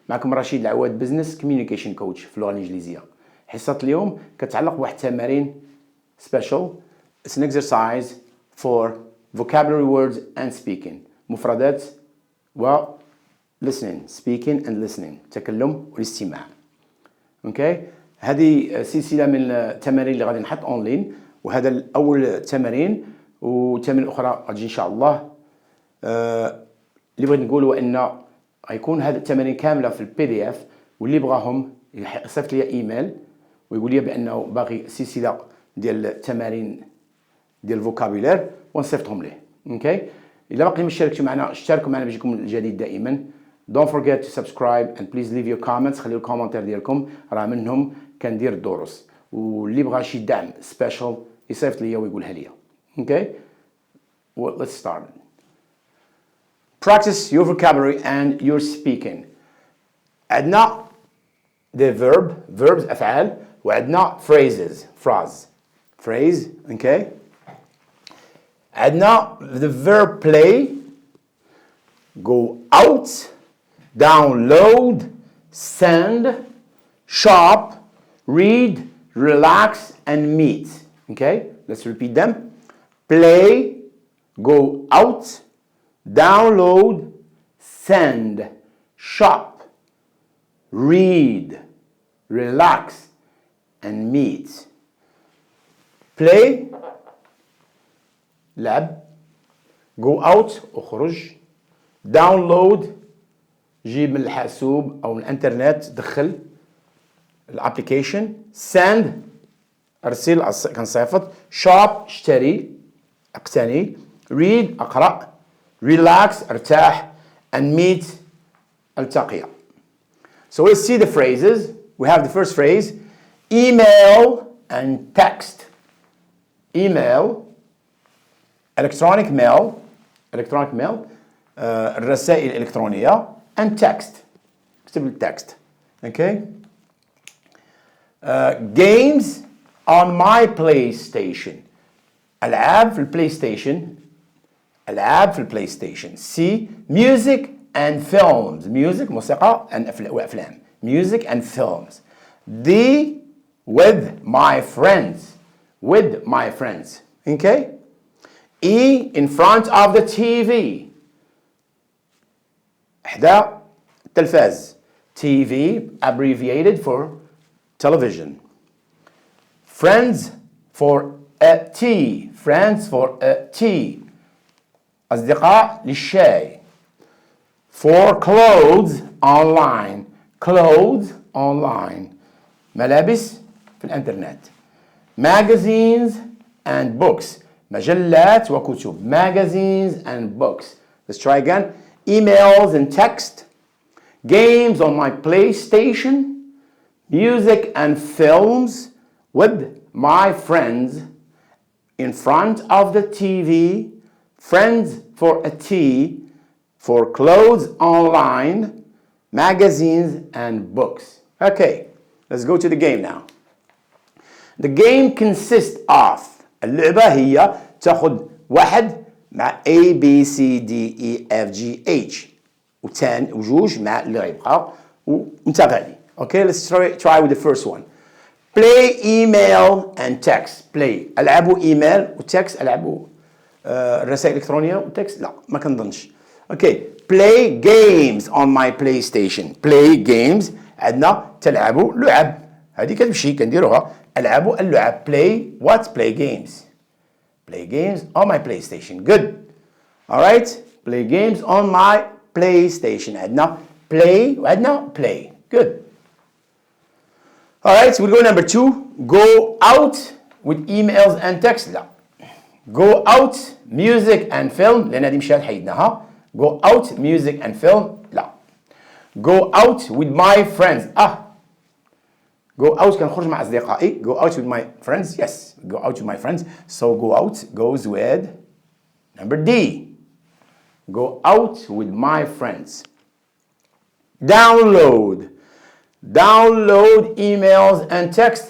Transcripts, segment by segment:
معكم رشيد العواد بزنس كوميونيكيشن كوتش في اللغة الإنجليزية. حصة اليوم كتعلق بواحد التمارين special. It's an exercise for vocabulary words and speaking. مفردات و listening, speaking and listening. تكلم والاستماع. اوكي هذه سلسلة من التمارين اللي غادي نحط اونلاين، وهذا الأول تمارين، وتمارين أخرى غادي إن شاء الله. اللي بغيت نقولوا ان غيكون هذه التمارين كامله في البي دي اف، واللي بغاهم يصيفط لي ايميل ويقول لي بانه باغي سلسله ديال التمارين ديال الفوكابولير ونصيفطهم ليه. اوكي الا باقي ما اشتركتوا معنا اشتركوا معنا باش يجيكم الجديد دائما. Don't forget to subscribe and please leave your comments. خليو الكومنتير ديالكم، راه منهم كندير الدروس، واللي بغى شي دعم سبيشال يصيفط لي ويقولها لي. اوكي let's start. Practice your vocabulary and your speaking. عندنا the verbs أفعال، وعندنا phrases phrase. okay. عندنا the verb play, go out, download, send, shop, read, relax and meet. Okay, let's repeat them. Play, go out, download, send, shop, read, relax and meet. Play لعب، go out اخرج، download جيب من الحاسوب او من الانترنت دخل الابليكيشن، send ارسل كنصيفط، shop اشتري اقتني، read اقرأ، relax ارتاح and meet التقي. So let's see the phrases. We have the first phrase, email and text. Email, electronic mail الرسائل الإلكترونية and text اكتب التكست. Okay. Games on my PlayStation. ألعاب في البلاي ستيشن. C. Music and films. Music موسيقى and وأفلام. Music and films. D. With my friends. Okay. E. In front of the TV. إحدى التلفاز. TV abbreviated for television. Friends for a tea. أصدقاء للشاي. For clothes online. ملابس في الانترنت. Magazines and books. مجلات وكتب. Magazines and books. Let's try again. Emails and text. Games on my PlayStation. Music and films with my friends. In front of the TV. Friends for a tea. For clothes online. Magazines and books. Okay, let's go to the game now. The game consists of اللعبة هي تاخذ واحد مع A B C D E F G H وجوج مع اللي غيبقى وانت غادي. Okay, let's try with the first one. Play, email and text. Play ألعبوا إيميل وتكست. ألعبوا الرسائل الإلكترونية وتكست. لا ما كنظنش. Okay, play games on my PlayStation. Play games عندنا تلعبوا لعب، هذه كتمشي كنديروها. ألعبوا اللعب. Play what? Play games on my PlayStation. Good. All right. Play games on my PlayStation. عندنا play وعندنا play. Good. All right. So we'll go number 2. Go out with emails and text. لا. Go out music and film. لأن هذه مشات حيدناها. Go out music and film. لا. Go out with my friends. Go out كنخرج مع أصدقائي. Go out with my friends. Yes. Go out with my friends. So go out goes with number D. Go out with my friends. Download emails and text.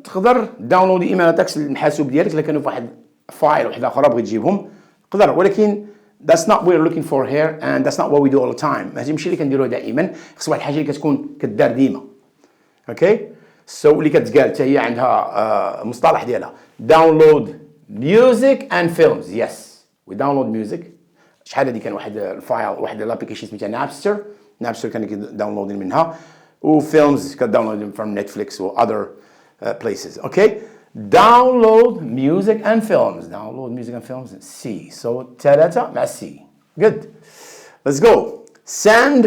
تقدر داونلود ايميل تكست للحاسوب ديالك، الا كانوا في واحد فايل واحد اخر بغيت تجيبهم تقدر، ولكن that's not what we're looking for here, and that's not what we do all the time. ماشي ماشي اللي كنديروه دائما، خص واحد الحاجه اللي كتكون كدار ديما. اوكي سو اللي كتقال حتى هي عندها مصطلح ديالها. download music and films. yes we download music. شحال هذه كان واحد الفايل واحد الابليكيشن سميتها نابستر كان داونلودين منها، وفيلمز كداونلودين from Netflix و other places. okay download music and films. download music and films. C. so ثلاثة مع C. good. let's go. send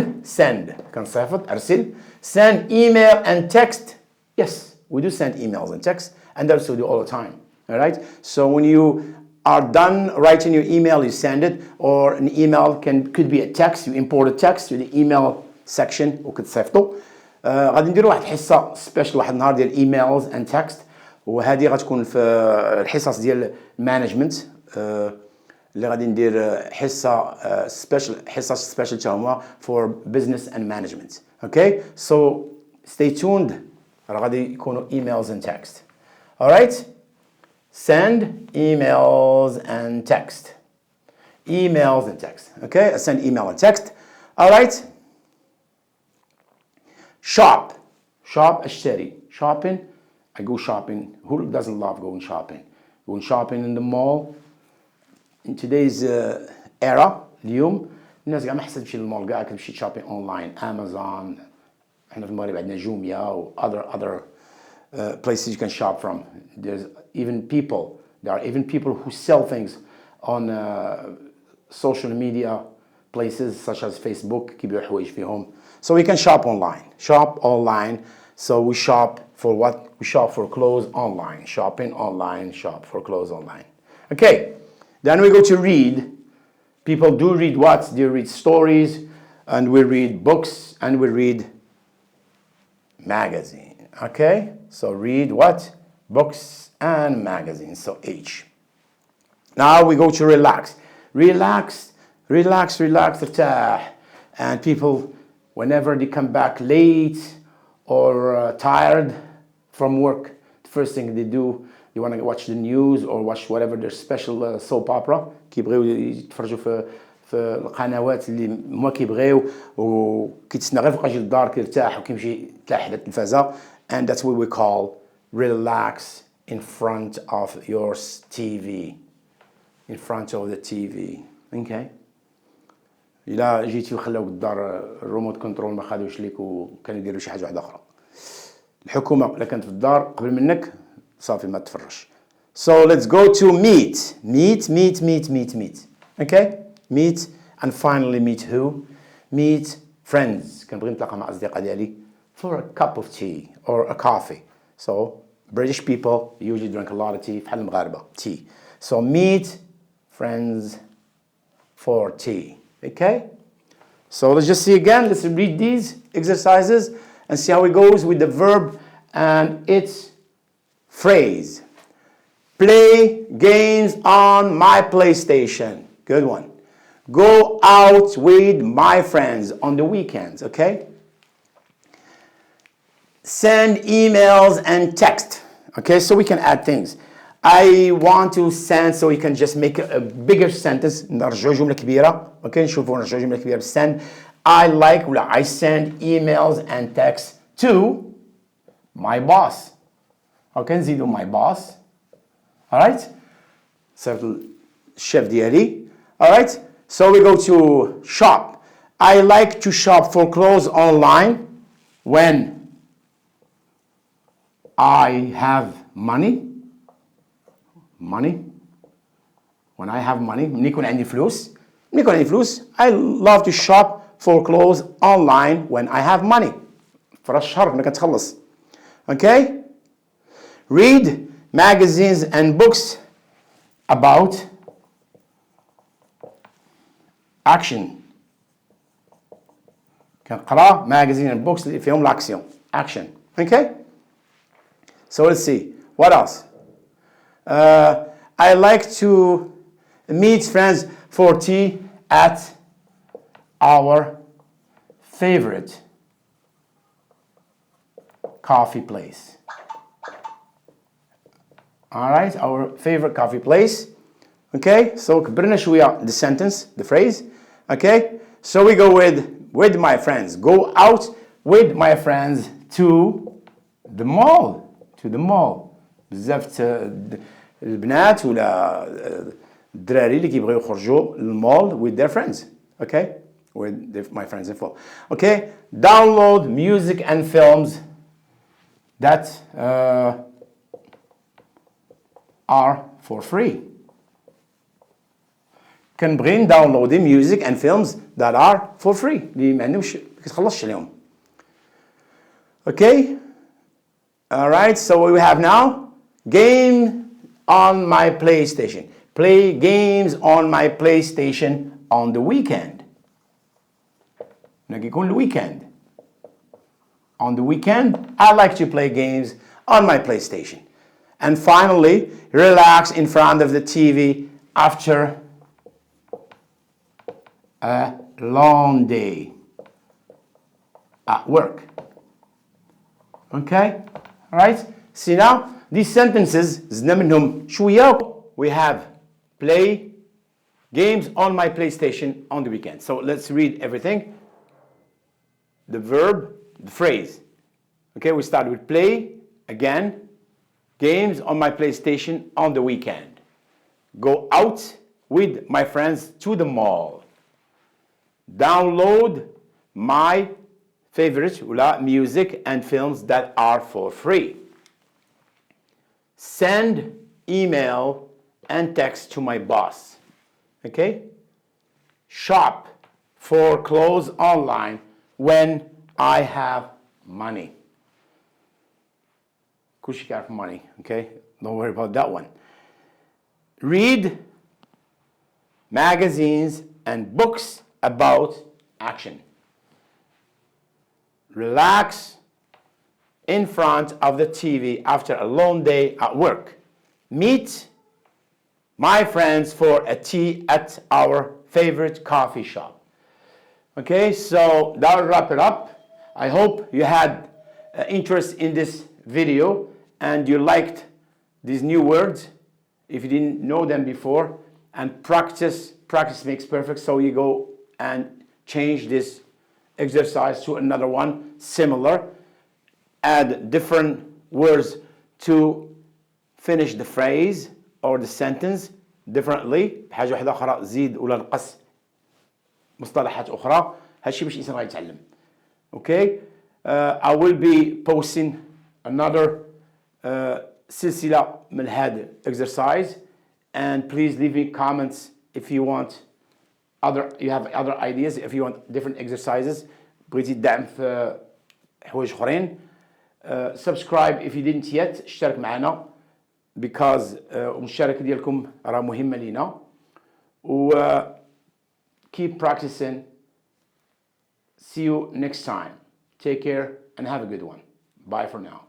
كنصيفط أرسل. send email and text. yes we do send emails and text, and that's what we do all the time. all right so when you are done writing your email, you send it, or an email could be a text. you import a text to the email section وكتصيفطو. غادي نديرو واحد الحصه سبيشال واحد النهار ديال ايميلز اند تكست، وهذه غتكون في الحصص ديال مانجمنت اللي غادي ندير حصه سبيشال حصص سبيشال تا هما فور بزنس اند مانجمنت. اوكي سو ستي توند راه غادي يكونوا ايميلز اند تكست. alright send emails and text. emails and text. okay send email and text. alright shop اشتري. shopping I go shopping. who doesn't love going shopping? going shopping in the mall in today's era. اليوم الناس كاع ما حسيت تمشي للمول، كاع كتمشي shopping online. امازون، احنا في المغرب عندنا جوميا و other places you can shop from. there are even people who sell things on social media places such as Facebook كيبيعوا حوايج فيهم. so we can shop online. so we shop for what? we shop for clothes online. shopping online, shop for clothes online. okay then we go to read. people do read what? they read stories, and we read books, and we read magazine. okay so read what? books and magazines. so H. now we go to relax ارتاح. and people whenever they come back late or tired from work, the first thing they do, they want to watch the news or watch whatever their special soap opera. كيبغيو يتفرجوا في القنوات اللي هما كيبغيو، وكيتسنى غير فوق يجي للدار كيرتاح وكيمشي تلاح حدا التلفازة. and that's what we call relax in front of your TV. in front of the TV. okay إلا جيتي وخلاوك الدار الريموت كنترول ما خدوش ليك وكانوا يديروا شي حاجة واحدة أخرى. الحكومة إلا كانت في الدار قبل منك صافي ما تفرش. so let's go to meet. okay meet and finally meet who? meet friends. كنبغي نتلاقى مع أصدقاء ديالي for a cup of tea or a coffee. so British people usually drink a lot of tea. بحال المغاربة tea. so meet friends for tea. okay so let's just see again. let's read these exercises and see how it goes with the verb and its phrase. play games on my PlayStation. good one. go out with my friends on the weekends. okay send emails and text. okay so we can add things. I want to send, so you can just make a bigger sentence. نرجعوا جملة كبيرة. okay نشوفوا نرجعوا جملة كبيرة. send I like ولا I send emails and texts to my boss. okay نزيدوا my boss. alright صيفط الشيف ديالي. alright so we go to shop. I like to shop for clothes online when I have money. when I have money ملي يكون عندي فلوس. I love to shop for clothes online when I have money. في راس الشهر ملي كتخلص. okay read magazines and books about action. كنقرا magazine and books اللي فيهم l'action. action. okay so let's see what else. I like to meet friends for tea at our favorite coffee place. All right, our favorite coffee place. Okay, so كبرنا شوية the sentence, the phrase. Okay, so we go with my friends. Go out with my friends to the mall. To the mall. بزاف البنات ولا الدراري اللي كيبغيو يخرجوا للمول with their friends. Okay, with my friends in full. Okay, download music and films that are for free. كنبغي نداونلودي music and films that are for free اللي ما عندهمش ما كتخلصش عليهم. Okay, all right, so what we have now, game on my PlayStation. Play games on my PlayStation on the weekend. نكون الweekend. On the weekend, I like to play games on my PlayStation. And finally, relax in front of the TV after a long day at work. Okay? All right? See now, these sentences, زدنا منهم شوية. We have play games on my PlayStation on the weekend. So let's read everything. The verb, the phrase. Okay, we start with play, again, games on my PlayStation on the weekend. Go out with my friends to the mall. Download my favorite music and films that are for free. Send email and text to my boss. Okay? Shop for clothes online when I have money. كلشي كيعرف money. Okay? Don't worry about that one. Read magazines and books about action. Relax in front of the TV after a long day at work. Meet my friends for a tea at our favorite coffee shop. Okay, so that'll wrap it up. I hope you had interest in this video and you liked these new words if you didn't know them before. And practice makes perfect, so you go and change this exercise to another one similar. Add different words to finish the phrase or the sentence differently. بحاجة واحدة أخرى زيد ولا نقص مصطلحات أخرى. هالشي باش الإنسان غيتعلم. Okay, I will be posting another سلسلة من هذا exercise, and please leave me comments if you want you have other ideas, if you want different exercises. بغيتي الدعم في حوايج أخرين. Subscribe if you didn't yet. اشترك معنا because المشاركة ديالكم راه مهمة لينا. و keep practicing. See you next time. Take care and have a good one. Bye for now.